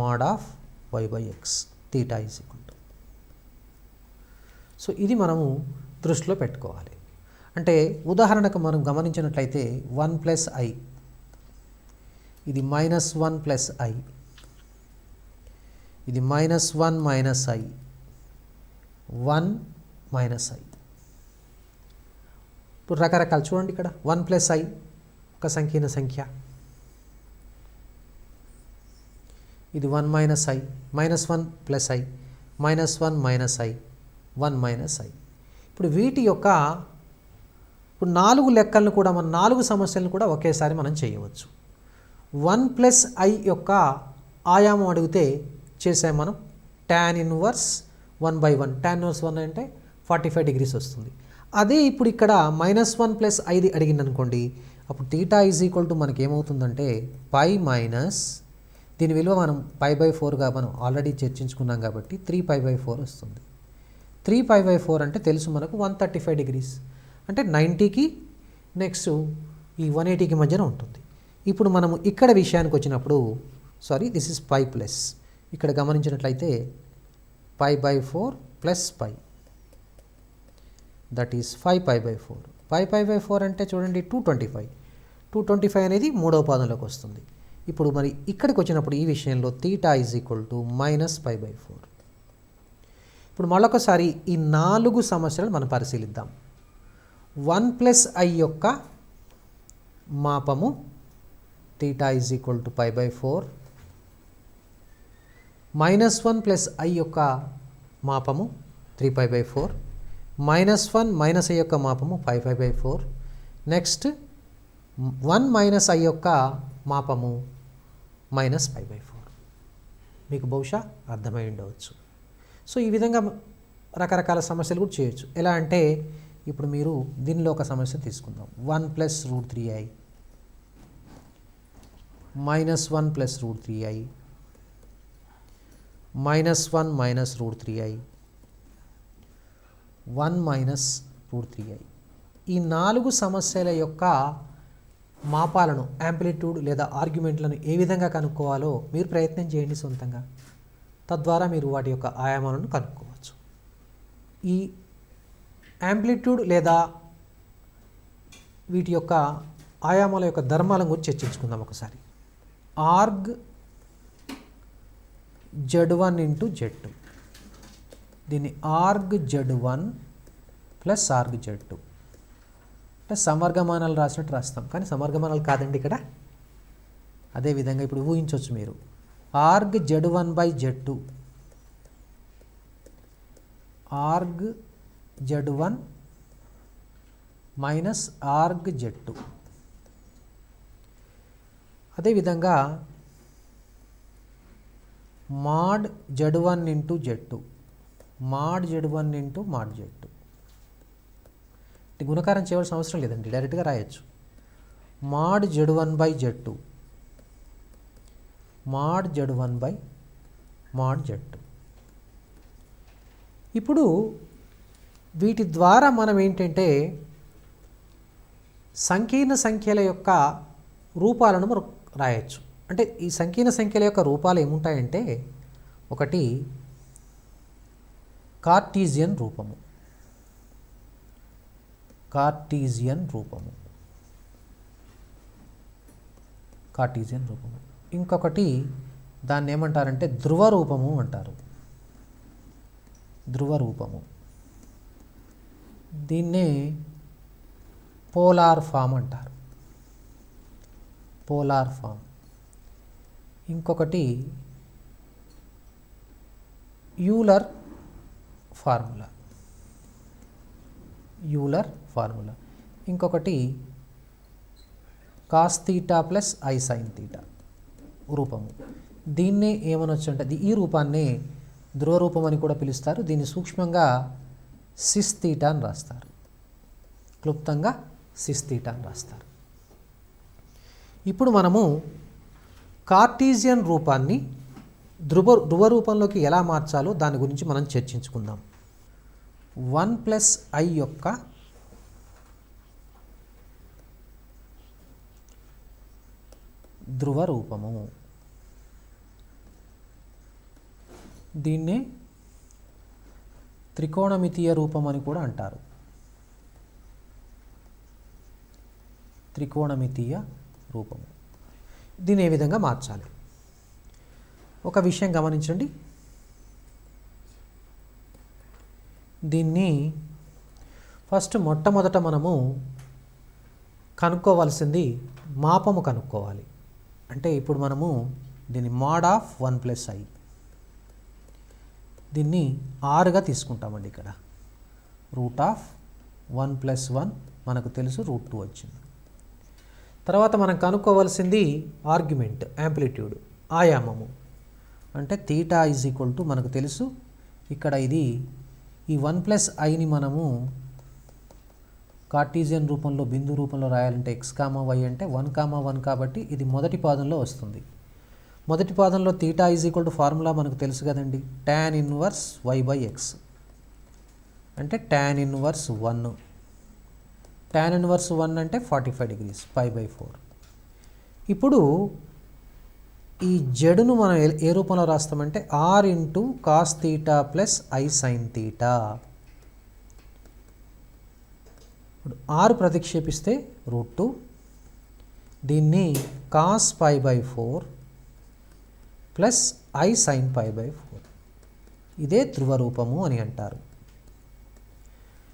mod of y/x. theta so ఇది మనము దృష్టిలో పెట్టుకోవాలి. అంటే ఉదాహరణకు మనం గమనించినట్లయితే 1 + i, ఇది -1 + i, ఇది -1 - i, 1 - i. ఇప్పుడు రకరకాలు చూడండి. ఇక్కడ 1 + i ఒక సంకీర్ణ సంఖ్య, ఇది 1 - i, -1 + i, -1 - i, 1 - i. ఇప్పుడు వీటి యొక్క ఇప్పుడు 4 లెక్కలను కూడా మన 4 సమస్యలను కూడా ఒకేసారి మనం చేయవచ్చు. 1 + i యొక్క ఆయామం అడిగితే చేసాము మనం. tan 1 1/1, tan 1 అంటే 45 degrees వస్తుంది. అదే ఇప్పుడు ఇక్కడ -1 + i అడిగింది అనుకోండి, అప్పుడు తీటా మనకి ఏమవుతుందంటే π మైనస్ దీని విలువ మనం π/4గా మనం ఆల్రెడీ చర్చించుకున్నాం కాబట్టి 3π/4 వస్తుంది. 3π/4 అంటే తెలుసు మనకు 135 degrees, అంటే 90కి నెక్స్ట్ ఈ 180కి మధ్యన ఉంటుంది. ఇప్పుడు మనము ఇక్కడ విషయానికి వచ్చినప్పుడు దిస్ ఇస్ π ప్లస్, ఇక్కడ గమనించినట్లయితే π/4 + π, దట్ ఈస్ 5π/4. 5π/4 అంటే చూడండి 225. 225 అనేది మూడవ పాదంలోకి వస్తుంది. ఇప్పుడు మరి ఇక్కడికి వచ్చినప్పుడు ఈ విషయంలో తీటా -π/4. ఇప్పుడు మరొకసారి ఈ 4 సమస్యలను మనం పరిశీలిద్దాం. 1 + i యొక్క మాపము తీటా π/4, -1 + i యొక్క మాపము 3π/4, -1 - i యొక్క మాపము 5π/4, నెక్స్ట్ 1 మైనస్ ఐ యొక్క మాపము -π/4. మీకు బహుశా అర్థమై ఉండవచ్చు. సో ఈ విధంగా రకరకాల సమస్యలు కూడా చేయొచ్చు. ఎలా అంటే ఇప్పుడు మీరు దీనిలో ఒక సమస్య తీసుకుందాం. 1 + √3i -1 + √3i -1 - √3i 1 - √3i. ఈ 4 సమస్యల యొక్క మాపాలను, యాంప్లిట్యూడ్ లేదా ఆర్గ్యుమెంట్లను ఏ విధంగా కనుక్కోవాలో మీరు ప్రయత్నం చేయండి సొంతంగా. తద్వారా మీరు వాటి యొక్క ఆయామాలను కనుక్కోవచ్చు. ఈ యాంప్లిట్యూడ్ లేదా వీటి యొక్క ఆయామాల యొక్క ధర్మాలను గురించి చర్చించుకుందాం ఒకసారి. ఆర్గ్ Z1 × Z2, దీన్ని ఆర్గ్ Z1 + ఆర్గ్ Z2 అంటే సమవర్గమానాలు రాసినట్టు రాస్తాం, కానీ సమవర్గమానాలు కాదండి ఇక్కడ. అదేవిధంగా ఇప్పుడు ఊహించవచ్చు మీరు. Org Z1/Z2 org Z1 - org Z2. అదేవిధంగా mod Z1 × Z2 mod Z1 × mod Z2. గుణకారం చేయవలసిన అవసరం లేదండి, డైరెక్ట్గా రాయొచ్చు. మాడ్ Z1/Z2 మాడ్ Z1/మాడ్ Z2. ఇప్పుడు వీటి ద్వారా మనం ఏంటంటే సంకీర్ణ సంఖ్యల యొక్క రూపాలను మనం రాయొచ్చు. అంటే ఈ సంకీర్ణ సంఖ్యల యొక్క రూపాలు ఏముంటాయంటే, ఒకటి కార్టీజియన్ రూపము, కార్టీజియన్ రూపము. ఇంకొకటి దాన్ని ఏమంటారంటే ధ్రువ రూపము అంటారు, ధ్రువ రూపము. దీన్నే పోలార్ ఫామ్ అంటారు, పోలార్ ఫామ్. ఇంకొకటి యూలర్ ఫార్ములా, యూలర్ ఫార్ములా. ఇంకొకటి cos theta plus i sine theta రూపము. దీన్నే ఏమనొచ్చు అంటే ఈ రూపాన్ని ధ్రువ రూపం అని కూడా పిలుస్తారు. దీన్ని సూక్ష్మంగా సిస్ తీటా అని రాస్తారు, క్లుప్తంగా సిస్ తీటా అని రాస్తారు. ఇప్పుడు మనము కార్టీజియన్ రూపాన్ని ధ్రువ రూపంలోకి ఎలా మార్చాలో దాని గురించి మనం చర్చించుకుందాం. 1 + i యొక్క ధ్రువ రూపము, దీన్నే త్రికోణమితీయ రూపం అని కూడా అంటారు, త్రికోణమితీయ రూపము. దీన్ని ఏ విధంగా మార్చాలి? ఒక విషయం గమనించండి. దీన్ని ఫస్ట్ మొట్టమొదట మనము కనుక్కోవాల్సింది మాపము కనుక్కోవాలి. అంటే ఇప్పుడు మనము దీన్ని mod of 1 + i, దీన్ని 6గా తీసుకుంటామండి. ఇక్కడ √1 + 1 మనకు తెలుసు, √2 వచ్చింది. తర్వాత మనం కనుక్కోవాల్సింది ఆర్గ్యుమెంట్, యాంప్లిట్యూడ్, ఆయామము. అంటే తీటా = మనకు తెలుసు. ఇక్కడ ఇది ఈ 1 + iని మనము కార్టీజియన్ రూపంలో, బిందు రూపంలో రాయాలంటే x, y అంటే 1, 1 కాబట్టి ఇది మొదటి పాదంలో వస్తుంది. మొదటి పాదంలో తీటా = ఫార్ములా మనకు తెలుసు కదండి, tan 1 y/x అంటే tan 1 tan 1 అంటే 45 degrees π/4. ఇప్పుడు ఈ జడును మనం ఏ రూపంలో రాస్తామంటే r × cos θ + i sin θ. ఇప్పుడు r ప్రతిక్షేపిస్తే √2, దీన్ని cos π/4 + i sin π/4. ఇదే ధ్రువ రూపము అని అంటారు.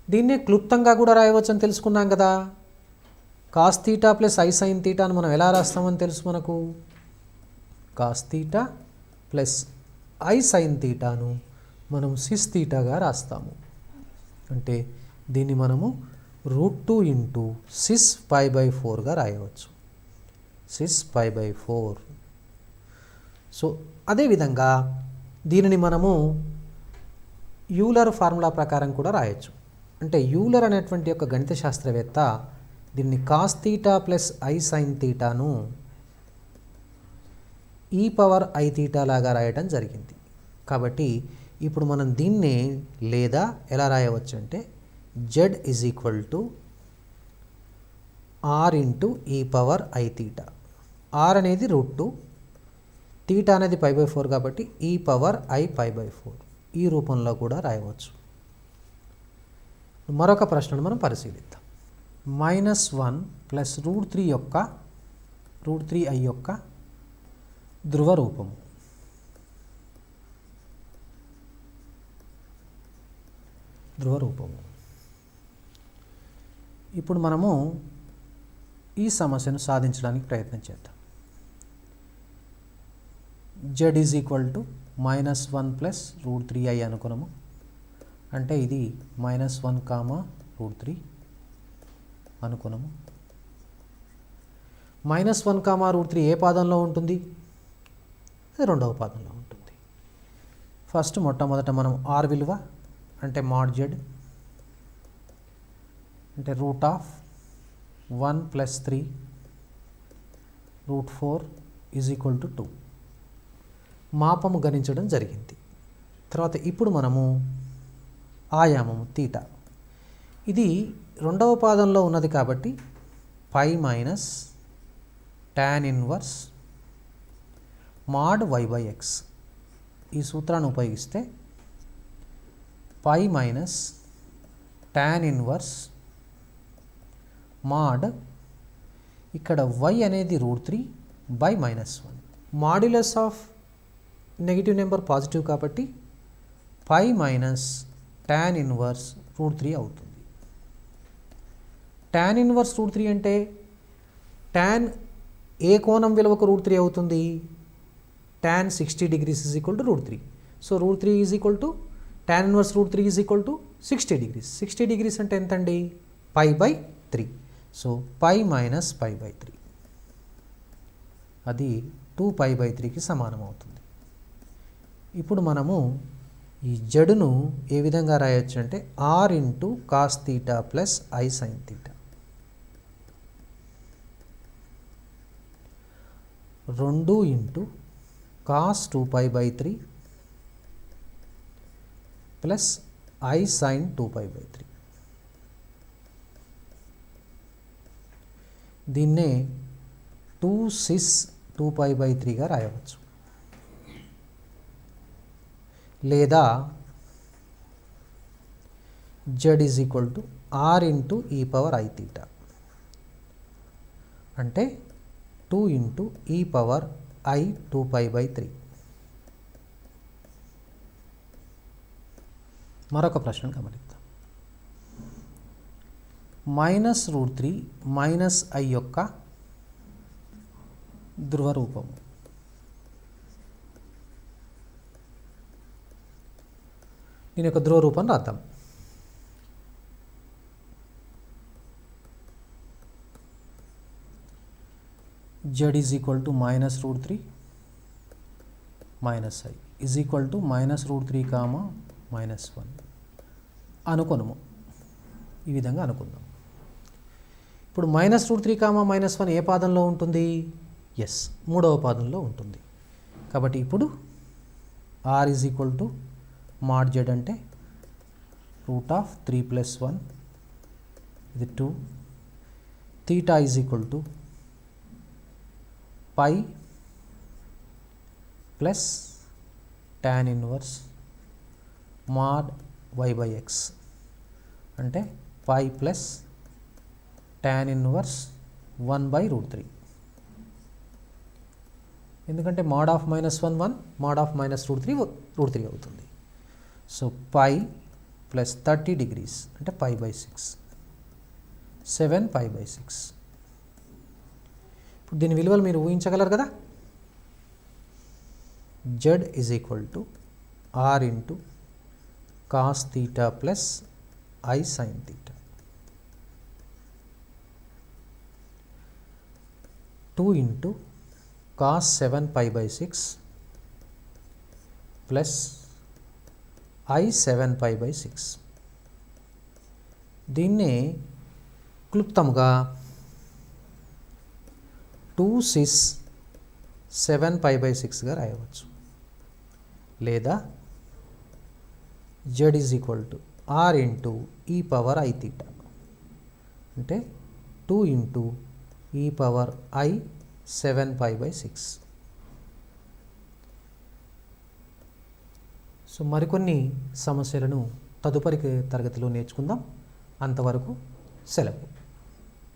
దీన్నే క్లుప్తంగా కూడా రాయవచ్చు అని తెలుసుకున్నాం కదా. cos θ + i sin θ అని మనం ఎలా రాస్తామని తెలుసు మనకు. cos θ + i sin θను మనం సిస్ తీటాగా రాస్తాము. అంటే దీన్ని మనము √2 ఇంటూ సిస్ పై బై 4గా రాయవచ్చు. Sys pi by 4. సో అదేవిధంగా దీనిని మనము యూలర్ ఫార్ములా ప్రకారం కూడా రాయొచ్చు. అంటే యూలర్ అనేటువంటి ఒక గణిత శాస్త్రవేత్త దీన్ని cos theta plus i sine తీటాను ఈ పవర్ ఐ తీటా లాగా రాయటం జరిగింది. కాబట్టి ఇప్పుడు మనం దీన్నే లేదా ఎలా రాయవచ్చు అంటే z is equal to r into e power i theta. R అనేది √2, తీటా అనేది పై బై 4 కాబట్టి ఈ పవర్ ఐ పై బై 4 ఈ రూపంలో కూడా రాయవచ్చు. మరొక ప్రశ్నను మనం పరిశీలిద్దాం. -1 ప్లస్ √3 యొక్క √3i యొక్క ధ్రువ రూపము. ఇప్పుడు మనము ఈ సమస్యను సాధించడానికి ప్రయత్నం చేద్దాం. z is equal to -1 plus √3i అనుకున్నాము. అంటే ఇది -1 కామా √3 అనుకున్నాము. -1 కామా √3 ఏ పాదంలో ఉంటుంది? అది రెండవ పాదంలో ఉంటుంది. ఫస్ట్ మొట్టమొదట మనం r విలువ అంటే mod z అంటే √1 ప్లస్ 3 √4 ఈజ్ ఈక్వల్ టు 2 మాపము గణించడం జరిగింది. తర్వాత ఇప్పుడు మనము ఆయామము తీటా, ఇది రెండవ పాదంలో ఉన్నది కాబట్టి pi minus tan inverse mod y by x ఈ సూత్రాన్ని ఉపయోగిస్తే pi minus tan inverse mod ఇక్కడ y అనేది √3 by -1. Modulus of negative number positive కాబట్టి పై మైనస్ tan ఇన్వర్స్ √3 అవుతుంది. tan ఇన్వర్స్ √3 అంటే tan ఏ కోణం విలువకు √3 అవుతుంది? tan 60 degrees is equal to √3. So √3 is equal to tan inverse √3 is equal to 60 degrees. 60 degrees అంటే ఎంతండి? Pi by 3. So pi minus pi by 3 అది 2π by 3కి సమానం అవుతుంది. ఇప్పుడు మనము ఈ జడ్ను ఏ విధంగా రాయొచ్చు అంటే r into cos theta plus i sine theta. 2 into cos 2π by 3 plus i sine 2π by 3. దీన్నే 2 సిస్ 2π బై 3గా రాయవచ్చు. లేదా z is equal to r into e power i theta అంటే 2 into e power I 2π by 3. మరొక ప్రశ్న గమనిద్దాం. -√3 minus I యొక్క ధ్రువ రూపము. దీని యొక్క ధ్రువ రూపం రాద్దాం. z is equal to -√3 minus I is equal to -√3 comma -1 అనుకున్నాము. ఈ విధంగా అనుకుందాం. ఇప్పుడు -√3 కామా -1 ఏ పాదంలో ఉంటుంది? ఎస్, మూడవ పాదంలో ఉంటుంది. కాబట్టి ఇప్పుడు r is equal to mod z అంటే √3 + 1 ఇది 2. Theta is equal to π plus tan inverse mod y by x అంటే π ప్లస్ tan ఇన్వర్స్ 1/√3. ఎందుకంటే mod ఆఫ్ -1 1 mod ఆఫ్ -√3 అవుతుంది. సో π ప్లస్ 30 degrees అంటే π/6 7π/6. ఇప్పుడు దీని విలువలు మీరు ఊహించగలరు కదా. z is equal to r into cos theta plus i sine theta. 2 into cos 7π/6 plus I 7π/6. దీన్నే క్లుప్తముగా 2 సిస్ 7π/6గా రాయవచ్చు. లేదా z r into e power I theta, అంటే 2 into e power I 7π/6. So మరికొన్ని సమస్యలను తదుపరి తరగతిలో నేర్చుకుందాం. అంతవరకు సెలవు.